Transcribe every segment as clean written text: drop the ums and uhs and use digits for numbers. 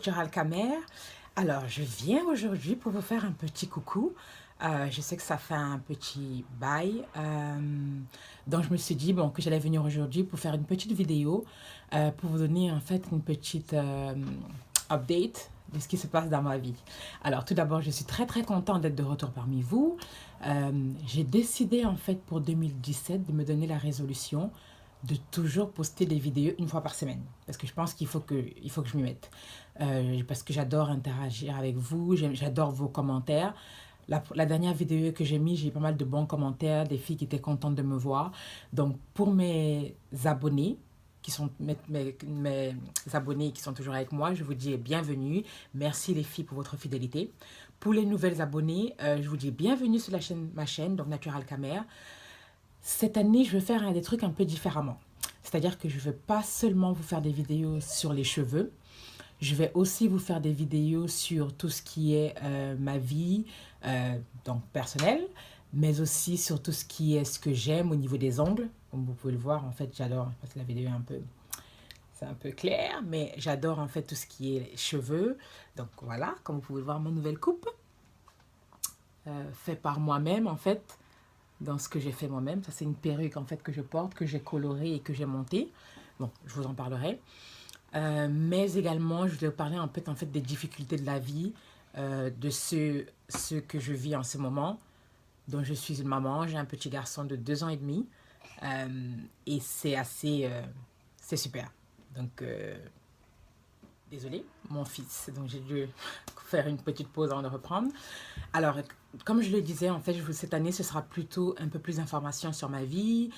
Natural Camère. Alors, je viens aujourd'hui pour vous faire un petit coucou. Je sais que ça fait un petit bail. Donc, je me suis dit bon, que j'allais venir aujourd'hui pour faire une petite vidéo pour vous donner en fait une petite update de ce qui se passe dans ma vie. Alors, tout d'abord, je suis très contente d'être de retour parmi vous. J'ai décidé en fait pour 2017 de me donner la résolution de toujours poster des vidéos une fois par semaine. Parce que je pense qu'il faut que je m'y mette. Parce que j'adore interagir avec vous, j'adore vos commentaires. La dernière vidéo que j'ai mis, j'ai eu pas mal de bons commentaires, des filles qui étaient contentes de me voir. Donc, pour mes abonnés, qui sont mes abonnés qui sont toujours avec moi, je vous dis bienvenue. Merci les filles pour votre fidélité. Pour les nouvelles abonnées, je vous dis bienvenue sur ma chaîne, donc Natural Camère. Cette année, je vais faire des trucs un peu différemment. C'est-à-dire que je ne vais pas seulement vous faire des vidéos sur les cheveux, je vais aussi vous faire des vidéos sur tout ce qui est ma vie, donc personnelle, mais aussi sur tout ce qui est ce que j'aime au niveau des ongles. Comme vous pouvez le voir, en fait, j'adore, parce que la vidéo est c'est un peu clair, mais j'adore en fait tout ce qui est cheveux. Donc voilà, comme vous pouvez le voir, ma nouvelle coupe, fait par moi-même en fait. Dans ce que j'ai fait moi-même. Ça, c'est une perruque en fait que je porte, que j'ai colorée et que j'ai montée. Bon, je vous en parlerai. Mais également, je vais vous parler en fait des difficultés de la vie, de ce que je vis en ce moment. Donc, je suis une maman, j'ai un petit garçon de 2 ans et demi. Et c'est assez... c'est super. Donc, désolée, mon fils. Donc, j'ai dû faire une petite pause avant de reprendre. Alors, comme je le disais, en fait, cette année, ce sera plutôt un peu plus d'informations sur ma vie,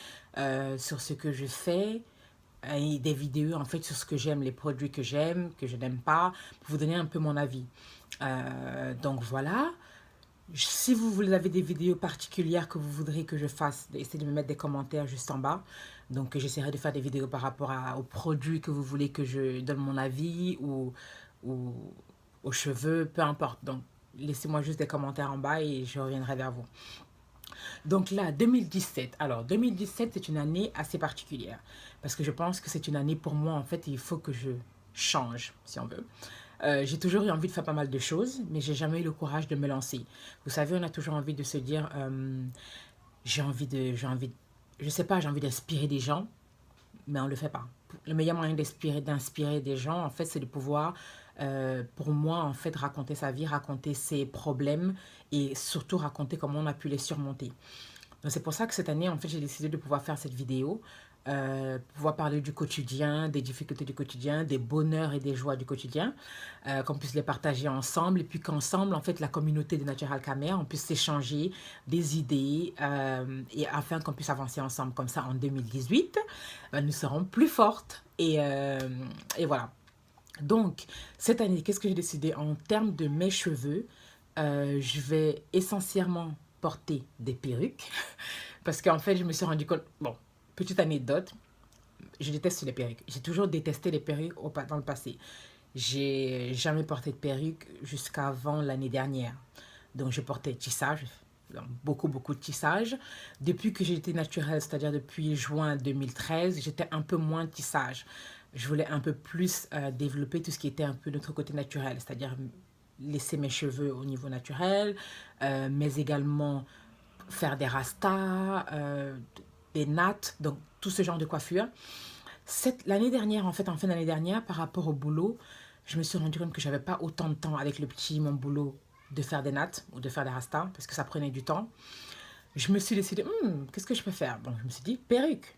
sur ce que je fais, et des vidéos, en fait, sur ce que j'aime, les produits que j'aime, que je n'aime pas, pour vous donner un peu mon avis. Donc, voilà. Si vous avez des vidéos particulières que vous voudrez que je fasse, essayez de me mettre des commentaires juste en bas. Donc, j'essaierai de faire des vidéos par rapport aux produits que vous voulez que je donne mon avis ou aux cheveux, peu importe. Donc, laissez-moi juste des commentaires en bas et je reviendrai vers vous. Donc là, 2017. Alors, 2017, c'est une année assez particulière. Parce que je pense que c'est une année pour moi, en fait, il faut que je change, si on veut. J'ai toujours eu envie de faire pas mal de choses, mais j'ai jamais eu le courage de me lancer. Vous savez, on a toujours envie de se dire, je sais pas, j'ai envie d'inspirer des gens, mais on le fait pas. Le meilleur moyen d'inspirer des gens, en fait, c'est de pouvoir, pour moi, en fait, raconter sa vie, raconter ses problèmes et surtout raconter comment on a pu les surmonter. Donc, c'est pour ça que cette année, en fait, j'ai décidé de pouvoir faire cette vidéo, pouvoir parler du quotidien, des difficultés du quotidien, des bonheurs et des joies du quotidien, qu'on puisse les partager ensemble et puis qu'ensemble, en fait, la communauté de Natural Camère, on puisse s'échanger des idées et afin qu'on puisse avancer ensemble. Comme ça, en 2018, nous serons plus fortes et voilà. Donc, cette année, qu'est-ce que j'ai décidé en termes de mes cheveux? Je vais essentiellement porter des perruques parce qu'en fait, je me suis rendu compte, bon, petite anecdote, je déteste les perruques. J'ai toujours détesté les perruques dans le passé. J'ai jamais porté de perruque jusqu'avant l'année dernière. Donc, je portais tissage, beaucoup de tissage. Depuis que j'ai été naturelle, c'est-à-dire depuis juin 2013, j'étais un peu moins tissage. Je voulais un peu plus développer tout ce qui était un peu notre côté naturel, c'est-à-dire laisser mes cheveux au niveau naturel, mais également faire des rastas, des nattes, donc tout ce genre de coiffure. L'année dernière, en fait, en fin d'année dernière, par rapport au boulot, je me suis rendu compte que j'avais pas autant de temps avec mon boulot, de faire des nattes ou de faire des rastas, parce que ça prenait du temps. Je me suis décidé, qu'est-ce que je peux faire? Bon, je me suis dit, perruque.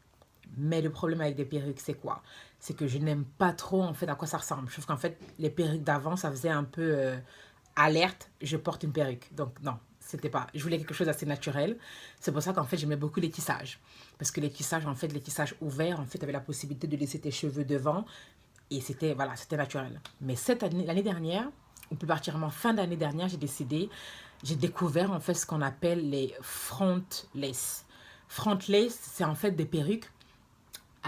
Mais le problème avec des perruques, c'est quoi? C'est que je n'aime pas trop, en fait, à quoi ça ressemble. Je trouve qu'en fait, les perruques d'avant, ça faisait un peu alerte, je porte une perruque. Donc, non, c'était pas. Je voulais quelque chose d'assez naturel. C'est pour ça qu'en fait, j'aimais beaucoup les tissages. Parce que les tissages, en fait, les tissages ouverts, en fait, avaient la possibilité de laisser tes cheveux devant. Et c'était, voilà, c'était naturel. Mais cette année, l'année dernière, ou plus particulièrement fin d'année dernière, j'ai découvert, en fait, ce qu'on appelle les frontless. Frontless, c'est en fait des perruques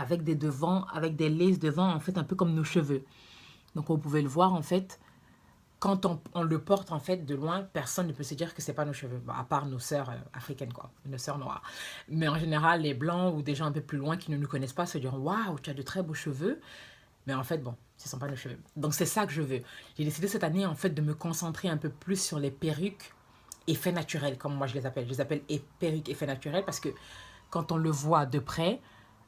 avec des devants, avec des laces devant, en fait, un peu comme nos cheveux. Donc, vous pouvez le voir, en fait, quand on le porte, en fait, de loin, personne ne peut se dire que c'est pas nos cheveux, bon, à part nos sœurs africaines, quoi, nos sœurs noires. Mais en général, les blancs ou des gens un peu plus loin qui ne nous connaissent pas se diront « Waouh, tu as de très beaux cheveux ». Mais en fait, bon, ce ne sont pas nos cheveux. Donc c'est ça que je veux. J'ai décidé cette année, en fait, de me concentrer un peu plus sur les perruques effets naturels, comme moi je les appelle. Je les appelle perruques effets naturels parce que quand on le voit de près,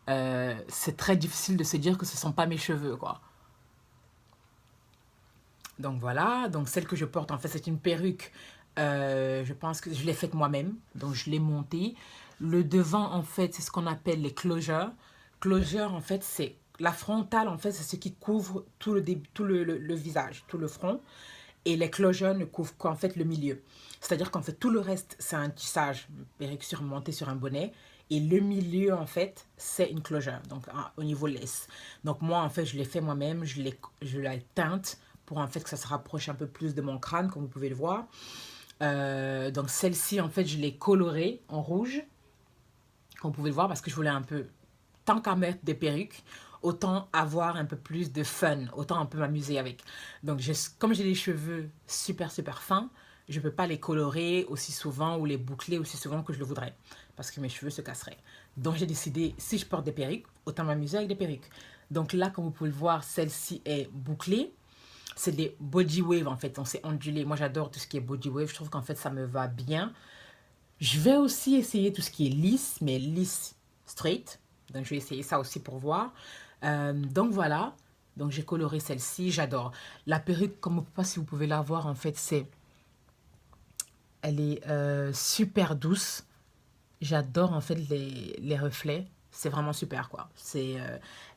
c'est très difficile de se dire que ce ne sont pas mes cheveux, quoi. Donc voilà, donc celle que je porte, en fait, c'est une perruque. Je pense que je l'ai faite moi-même, donc je l'ai montée. Le devant, en fait, c'est ce qu'on appelle les closures. Closure, en fait, c'est la frontale, en fait, c'est ce qui couvre tout le visage, tout le front. Et les closures ne couvrent qu'en fait le milieu. C'est-à-dire qu'en fait, tout le reste, c'est un tissage, une perruque surmontée sur un bonnet. Et le milieu, en fait, c'est une closure, donc au niveau lace. Donc moi, en fait, je l'ai fait moi-même, je l'ai teinte pour en fait que ça se rapproche un peu plus de mon crâne, comme vous pouvez le voir. Donc celle-ci, en fait, je l'ai colorée en rouge, comme vous pouvez le voir, parce que je voulais un peu, tant qu'à mettre des perruques, autant avoir un peu plus de fun, autant un peu m'amuser avec. Donc comme j'ai les cheveux super super fins, je ne peux pas les colorer aussi souvent ou les boucler aussi souvent que je le voudrais, parce que mes cheveux se casseraient. Donc j'ai décidé, si je porte des perruques, autant m'amuser avec des perruques. Donc là, comme vous pouvez le voir, celle-ci est bouclée. C'est des body wave en fait, on s'est ondulé. Moi j'adore tout ce qui est body wave, je trouve qu'en fait ça me va bien. Je vais aussi essayer tout ce qui est lisse, mais lisse straight. Donc je vais essayer ça aussi pour voir. Donc voilà, donc j'ai coloré celle-ci, j'adore. La perruque, comme je ne sais pas si vous pouvez la voir, en fait, elle est super douce. J'adore en fait les reflets. C'est vraiment super quoi. C'est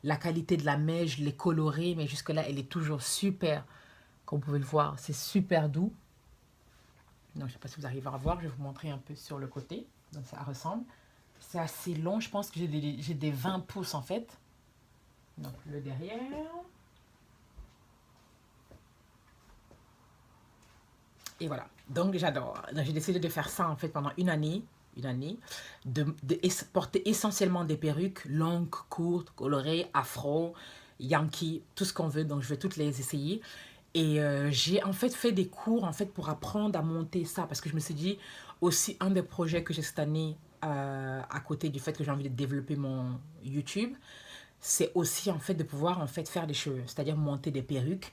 la qualité de la mèche, je l'ai colorée, mais jusque-là, elle est toujours super. Comme vous pouvez le voir, c'est super doux. Donc, je ne sais pas si vous arrivez à voir, je vais vous montrer un peu sur le côté. Donc, ça ressemble. C'est assez long, je pense que j'ai des 20 pouces en fait. Donc, le derrière. Et voilà. Donc, j'adore. J'ai décidé de faire ça en fait pendant une année, de porter essentiellement des perruques longues, courtes, colorées, afro, yankee, tout ce qu'on veut. Donc, je vais toutes les essayer. Et j'ai en fait des cours en fait pour apprendre à monter ça parce que je me suis dit aussi un des projets que j'ai cette année à côté du fait que j'ai envie de développer mon YouTube, c'est aussi en fait de pouvoir en fait faire des cheveux, c'est-à-dire monter des perruques.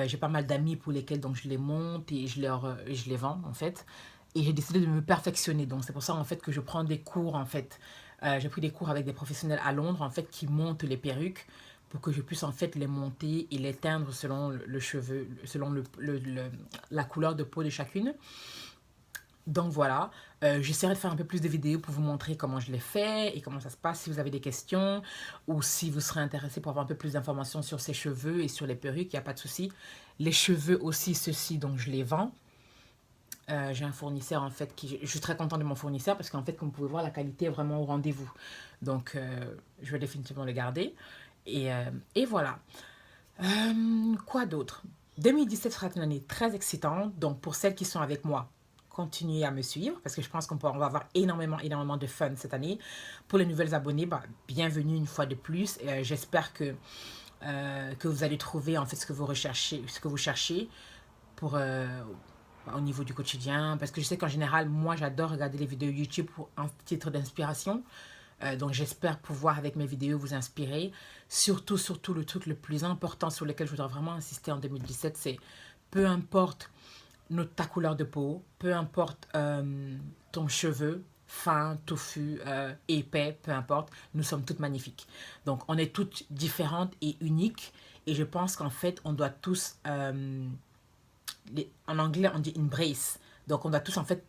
J'ai pas mal d'amis pour lesquels donc je les monte et je les vends en fait. Et j'ai décidé de me perfectionner. Donc c'est pour ça en fait que je prends des cours en fait. J'ai pris des cours avec des professionnels à Londres en fait qui montent les perruques pour que je puisse en fait les monter et les teindre selon le cheveu, selon la couleur de peau de chacune. Donc voilà, j'essaierai de faire un peu plus de vidéos pour vous montrer comment je l'ai fait et comment ça se passe si vous avez des questions ou si vous serez intéressé pour avoir un peu plus d'informations sur ces cheveux et sur les perruques, il n'y a pas de souci. Les cheveux aussi, ceux-ci, donc je les vends. J'ai un fournisseur en fait je suis très content de mon fournisseur parce qu'en fait comme vous pouvez voir la qualité est vraiment au rendez-vous. Donc je vais définitivement le garder. Et voilà. Quoi d'autre? 2017 sera une année très excitante. Donc pour celles qui sont avec moi, continuez à me suivre parce que je pense qu'on va avoir énormément de fun cette année. Pour les nouvelles abonnés, bah, bienvenue une fois de plus. J'espère que vous allez trouver en fait ce que vous cherchez pour, au niveau du quotidien. Parce que je sais qu'en général, moi j'adore regarder les vidéos YouTube pour un titre d'inspiration. Donc j'espère pouvoir avec mes vidéos vous inspirer. Surtout le truc le plus important sur lequel je voudrais vraiment insister en 2017, c'est peu importe ta couleur de peau, peu importe ton cheveu, fin, touffu, épais, peu importe, nous sommes toutes magnifiques. Donc on est toutes différentes et uniques et je pense qu'en fait on doit tous, en anglais on dit embrace, donc on doit tous en fait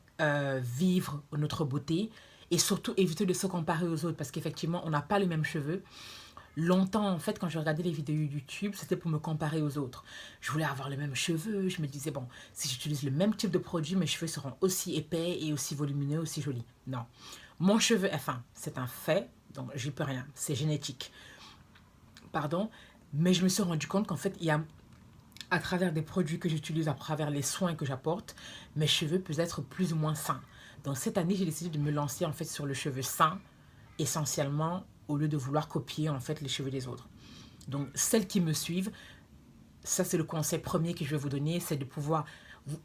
vivre notre beauté et surtout éviter de se comparer aux autres parce qu'effectivement on n'a pas les mêmes cheveux. Longtemps, en fait, quand je regardais les vidéos YouTube, c'était pour me comparer aux autres. Je voulais avoir les mêmes cheveux. Je me disais, bon, si j'utilise le même type de produit, mes cheveux seront aussi épais et aussi volumineux, aussi jolis. Non. Mon cheveu est fin. C'est un fait. Donc, j'y peux rien. C'est génétique. Pardon. Mais je me suis rendu compte qu'en fait, il y a, à travers des produits que j'utilise, à travers les soins que j'apporte, mes cheveux peuvent être plus ou moins sains. Donc, cette année, j'ai décidé de me lancer, en fait, sur le cheveu sain, essentiellement au lieu de vouloir copier en fait les cheveux des autres. Donc celles qui me suivent, ça c'est le conseil premier que je vais vous donner, c'est de pouvoir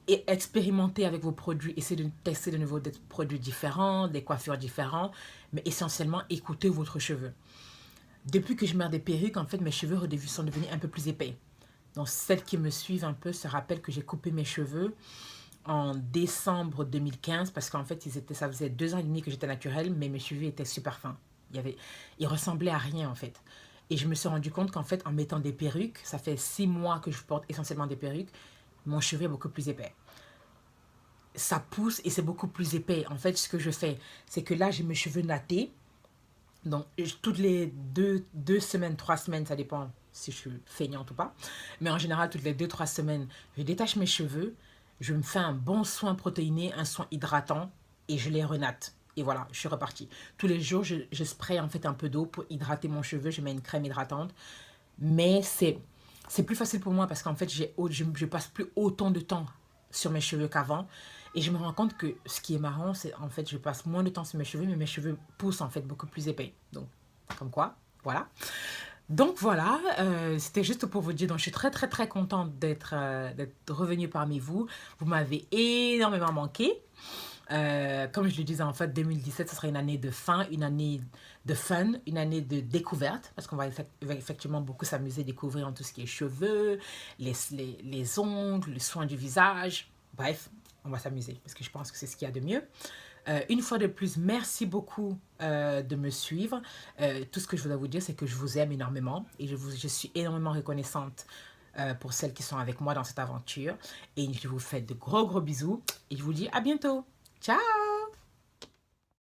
expérimenter avec vos produits, essayer de tester de nouveaux produits différents, des coiffures différents, mais essentiellement écouter votre cheveu. Depuis que je mets des perruques, en fait, mes cheveux sont devenus un peu plus épais. Donc, celles qui me suivent un peu se rappellent que j'ai coupé mes cheveux en décembre 2015 parce qu'en fait, ça faisait 2 ans et demi que j'étais naturelle, mais mes cheveux étaient super fins. Ils ressemblaient à rien en fait. Et je me suis rendu compte qu'en fait, en mettant des perruques, ça fait 6 mois que je porte essentiellement des perruques, mon cheveu est beaucoup plus épais. Ça pousse et c'est beaucoup plus épais. En fait, ce que je fais, c'est que là, j'ai mes cheveux nattés. Donc, toutes les deux semaines, 3 semaines, ça dépend si je suis feignante ou pas. Mais en général, toutes les 2, 3 semaines, je détache mes cheveux, je me fais un bon soin protéiné, un soin hydratant et je les renatte. Et voilà, je suis repartie. Tous les jours, je spraye en fait un peu d'eau pour hydrater mon cheveu. Je mets une crème hydratante. Mais c'est plus facile pour moi parce qu'en fait, je passe plus autant de temps sur mes cheveux qu'avant. Et je me rends compte que ce qui est marrant, c'est en fait, je passe moins de temps sur mes cheveux, mais mes cheveux poussent en fait beaucoup plus épais. Donc, comme quoi, voilà. Donc voilà, c'était juste pour vous dire, donc je suis très très très contente d'être revenue parmi vous. Vous m'avez énormément manqué. Comme je le disais, en fait, 2017, ce sera une année de fin, une année de fun, une année de découverte, parce qu'on va effectivement beaucoup s'amuser, découvrir en tout ce qui est cheveux, les ongles, les soins du visage. Bref, on va s'amuser, parce que je pense que c'est ce qu'il y a de mieux. Une fois de plus, merci beaucoup de me suivre. Tout ce que je voudrais vous dire, c'est que je vous aime énormément et je suis énormément reconnaissante pour celles qui sont avec moi dans cette aventure. Et je vous fais de gros gros bisous et je vous dis à bientôt. Ciao!